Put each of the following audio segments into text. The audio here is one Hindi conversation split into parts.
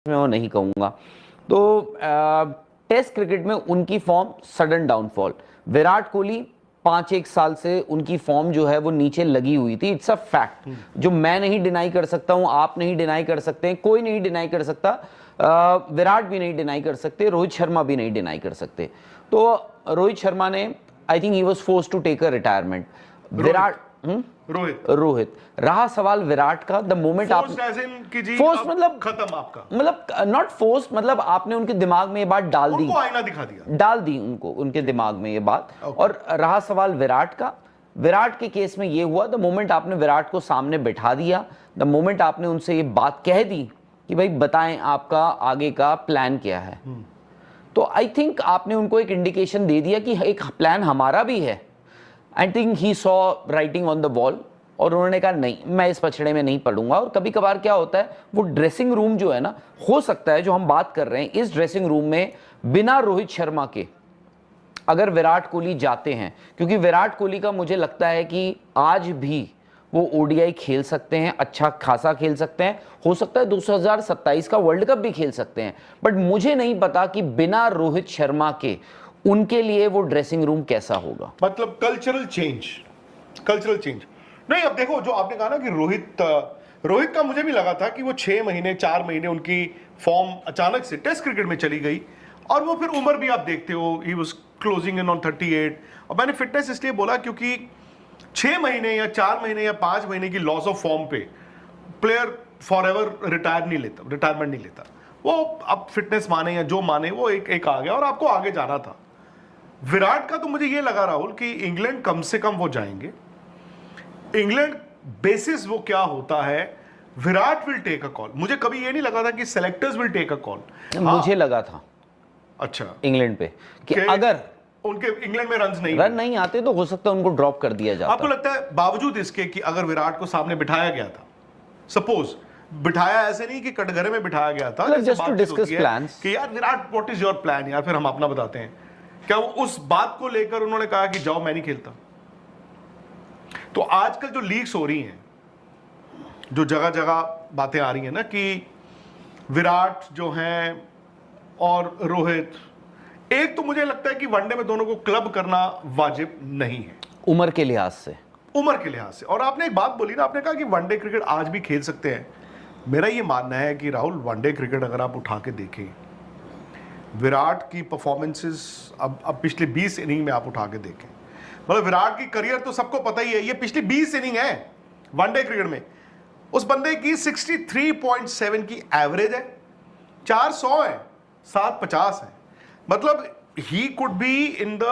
मैं वो नहीं कहूंगा। तो टेस्ट क्रिकेट में उनकी form sudden downfall, Virat Kohli 5-1 साल से उनकी फॉर्म जो है वो नीचे लगी हुई थी, इट्स अ फैक्ट जो मैं नहीं डिनाई कर सकता हूं, आप नहीं डिनाई कर सकते, कोई नहीं डिनाई कर सकता, विराट भी नहीं डिनाई कर सकते, रोहित शर्मा भी नहीं डिनाई कर सकते। तो रोहित शर्मा ने, I think he was forced to take a retirement. Virat Rohit रहा सवाल विराट का, द मोमेंट आप फोर्स मतलब खत्म आपका, मतलब नॉट फोर्स, मतलब आपने उनके दिमाग में ये बात डाल दी, उनको आईना दिखा दिया, डाल दी उनको उनके दिमाग में ये बात। और रहा सवाल विराट का, विराट के केस में ये हुआ, द मोमेंट आपने विराट को सामने बैठा दिया, द मोमेंट आपने उनसे ये बात कह दी कि भाई बताएं आपका आगे का प्लान क्या है, तो आई थिंक आपने उनको एक इंडिकेशन दे दिया कि एक प्लान हमारा भी है। आई think he saw writing on the wall, और उन्होंने कहा नहीं मैं इस पछड़े में नहीं पड़ूंगा। और कभी कभार क्या होता है, वो ड्रेसिंग रूम जो है ना, हो सकता है जो हम बात कर रहे हैं इस ड्रेसिंग रूम में बिना रोहित शर्मा के अगर विराट कोहली जाते हैं, क्योंकि विराट कोहली का मुझे लगता है कि आज भी वो ओडीआई खेल सकते हैं, अच्छा खासा खेल सकते हैं, हो सकता है 2027 का वर्ल्ड कप भी खेल सकते हैं, बट मुझे नहीं पता कि बिना रोहित शर्मा के उनके लिए वो ड्रेसिंग रूम कैसा होगा। मतलब कल्चरल चेंज नहीं। अब देखो जो आपने कहा ना कि रोहित का मुझे भी लगा था कि वो 6 महीने 4 महीने उनकी फॉर्म अचानक से टेस्ट क्रिकेट में चली गई, और वो फिर उम्र भी आप देखते हो, he was closing in on 38। और मैंने फिटनेस इसलिए बोला क्योंकि 6 महीने या 4 महीने या 5 महीने की लॉस ऑफ फॉर्म पे प्लेयर फॉर एवर रिटायरमेंट नहीं लेता। वो अब फिटनेस माने या जो माने वो एक आ गया और आपको आगे जाना था। विराट का तो मुझे ये लगा राहुल कि इंग्लैंड कम से कम वो जाएंगे, इंग्लैंड बेसिस वो क्या होता है, Virat will take a call. मुझे कभी ये नहीं लगा था कि selectors will take a call. मुझे लगा था अच्छा इंग्लैंड पे कि अगर उनके इंग्लैंड में रन नहीं आते तो हो सकता है उनको ड्रॉप कर दिया जाता। आपको लगता है बावजूद इसके कि अगर विराट को सामने बिठाया गया था, सपोज बिठाया ऐसे नहीं कि कटघरे में बिठाया गया था, जस्ट टू डिस्कस प्लान्स कि यार Virat what is your plan, यार फिर हम अपना बताते हैं, क्या वो उस बात को लेकर उन्होंने कहा कि जाओ मैं नहीं खेलता? तो आजकल जो लीक्स हो रही हैं, जो जगह जगह बातें आ रही हैं ना कि विराट जो हैं और रोहित, एक तो मुझे लगता है कि वनडे में दोनों को क्लब करना वाजिब नहीं है उम्र के लिहाज से। और आपने एक बात बोली ना, आपने कहा कि वनडे क्रिकेट आज भी खेल सकते हैं। मेरा ये मानना है कि राहुल वनडे क्रिकेट अगर आप उठा के देखें, विराट की परफॉर्मेंसेस अब पिछले 20 इनिंग में आप उठा के देखें, मतलब विराट की करियर तो सबको पता ही है, ये पिछली 20 इनिंग है वनडे क्रिकेट में, उस बंदे की 63.7 की एवरेज है, 400 है, 750 है, मतलब he could be in the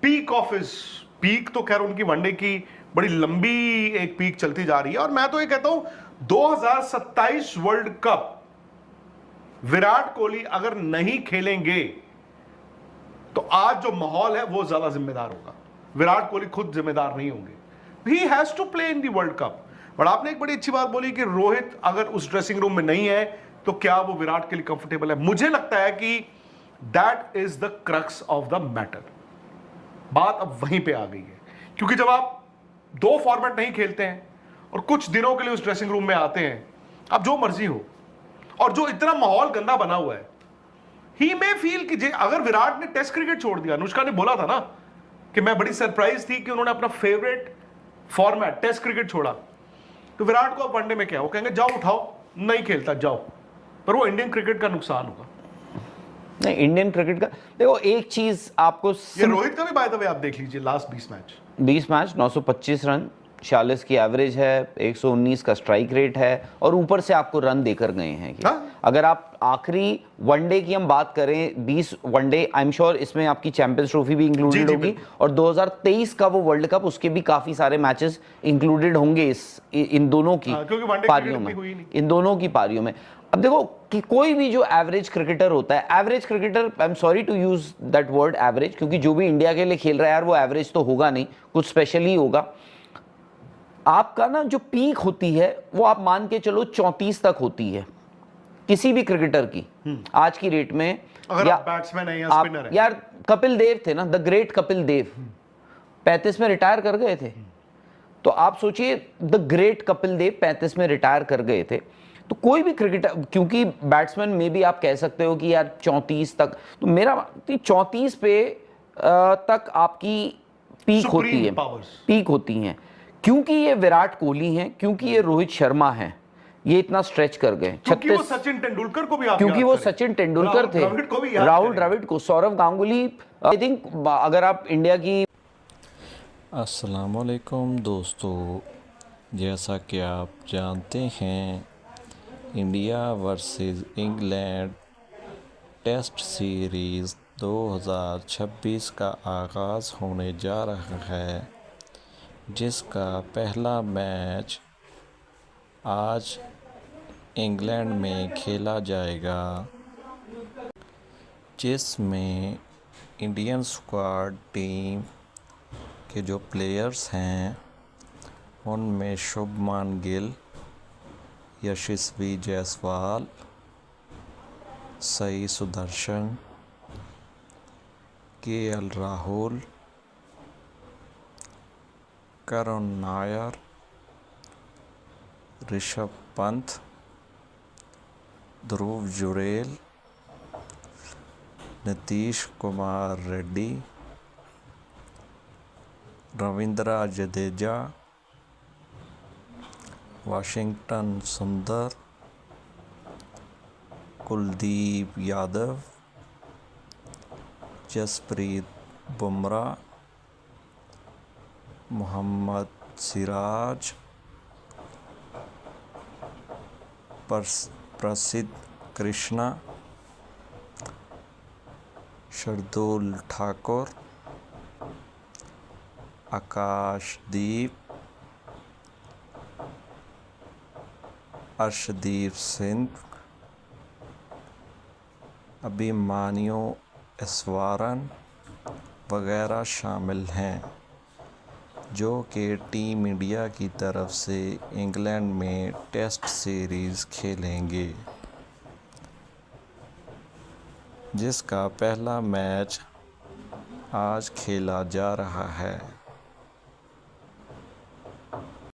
peak of his peak. तो खैर उनकी वनडे की बड़ी लंबी एक पीक चलती जा रही है, और मैं तो ये कहता हूं 2027 वर्ल्ड कप विराट कोहली अगर नहीं खेलेंगे तो आज जो माहौल है वो ज्यादा जिम्मेदार होगा, विराट कोहली खुद जिम्मेदार नहीं होंगे। He has to play in the world cup. But आपने एक बड़ी अच्छी बात बोली कि रोहित अगर उस ड्रेसिंग रूम में नहीं है तो क्या वो विराट के लिए कंफर्टेबल है? मुझे लगता है कि that is the crux of the matter. बात अब वहीं पे आ गई है, क्योंकि जब आप 2 फॉर्मेट नहीं खेलते हैं और कुछ दिनों के लिए उस ड्रेसिंग रूम में आते हैं, अब जो मर्जी हो, और जो इतना माहौल गंदा बना हुआ है, ही मे फील कि अगर विराट ने टेस्ट क्रिकेट छोड़ दिया, अनुष्का ने बोला था ना कि मैं बड़ी सरप्राइज थी कि उन्होंने अपना फेवरेट फॉर्मेट टेस्ट क्रिकेट छोड़ा, तो विराट को अब वनडे में क्या, वो कहेंगे जाओ उठाओ, नहीं खेलता जाओ, पर वो इंडियन क्रिकेट का नुकसान होगा। नहीं, इंडियन क्रिकेट का देखो एक चीज आपको, ये रोहित का भी बाय द वे आप देख लीजिए, लास्ट 20 मैच 925 रन, 46 की एवरेज है, 119 का स्ट्राइक रेट है, और ऊपर से आपको रन देकर गए हैं कि अगर आप आखिरी वनडे की हम बात करें, 20 वनडे, आई एम श्योर इसमें आपकी चैंपियंस ट्रॉफी भी इंक्लूडेड होगी, और 2023 का वो वर्ल्ड कप, उसके भी काफी सारे मैचेस इंक्लूडेड होंगे इन दोनों की पारियों में, इन दोनों की पारियों में। अब देखो कि कोई भी जो एवरेज क्रिकेटर होता है, average cricketer, I am sorry to use that word average, क्योंकि जो भी इंडिया के लिए खेल रहा है यार वो एवरेज तो होगा नहीं, कुछ स्पेशल ही होगा। आपका ना जो पीक होती है वो आप मान के चलो 34 तक होती है किसी भी क्रिकेटर की आज की रेट में। अगर आप बैट्समैन है या स्पिनर है, यार कपिल देव थे ना, द ग्रेट कपिल देव 35 में रिटायर कर गए थे, तो आप सोचिए द ग्रेट कपिल देव 35 में रिटायर कर गए थे, तो कोई भी क्रिकेटर, क्योंकि बैट्समैन में भी आप कह सकते हो कि यार 34 तक, तो मेरा 34 पे तक आपकी पीक Supreme होती है, powers. पीक होती हैं, क्योंकि ये विराट कोहली हैं, क्योंकि ये रोहित शर्मा हैं, ये इतना स्ट्रेच कर गए। क्योंकि वो सचिन तेंदुलकर को भी आप क्योंकि याद वो करें। सचिन तेंदुलकर राहुल थे, द्रविड़ को भी याद राहुल करें। द्रविड़ को, सौरव गांगुली, आई थिंक अगर आप इंडिया की अस्सलामुअलैकुम दोस्तों, जैसा कि आप जानते हैं India versus England test series 2026 का आगाज़ होने जा रहा है, जिसका पहला मैच आज इंग्लैंड में खेला जाएगा, जिसमें इंडियन स्क्वाड टीम के जो प्लेयर्स हैं उनमें शुभमान गिल, यशस्वी जायसवाल, साई सुदर्शन, केएल राहुल, करुण नायर, ऋषभ पंत, ध्रुव जुरेल, नीतीश कुमार रेड्डी, रविंद्र जडेजा, वाशिंगटन सुंदर, कुलदीप यादव, जसप्रीत बुमराह, मोहम्मद सिराज, प्रसिद्ध कृष्णा, शार्दुल ठाकुर, आकाशदीप, अर्शदीप सिंह, अभिमन्यु एसवारन वगैरह शामिल हैं, जो कि टीम इंडिया की तरफ से इंग्लैंड में टेस्ट सीरीज़ खेलेंगे, जिसका पहला मैच आज खेला जा रहा है।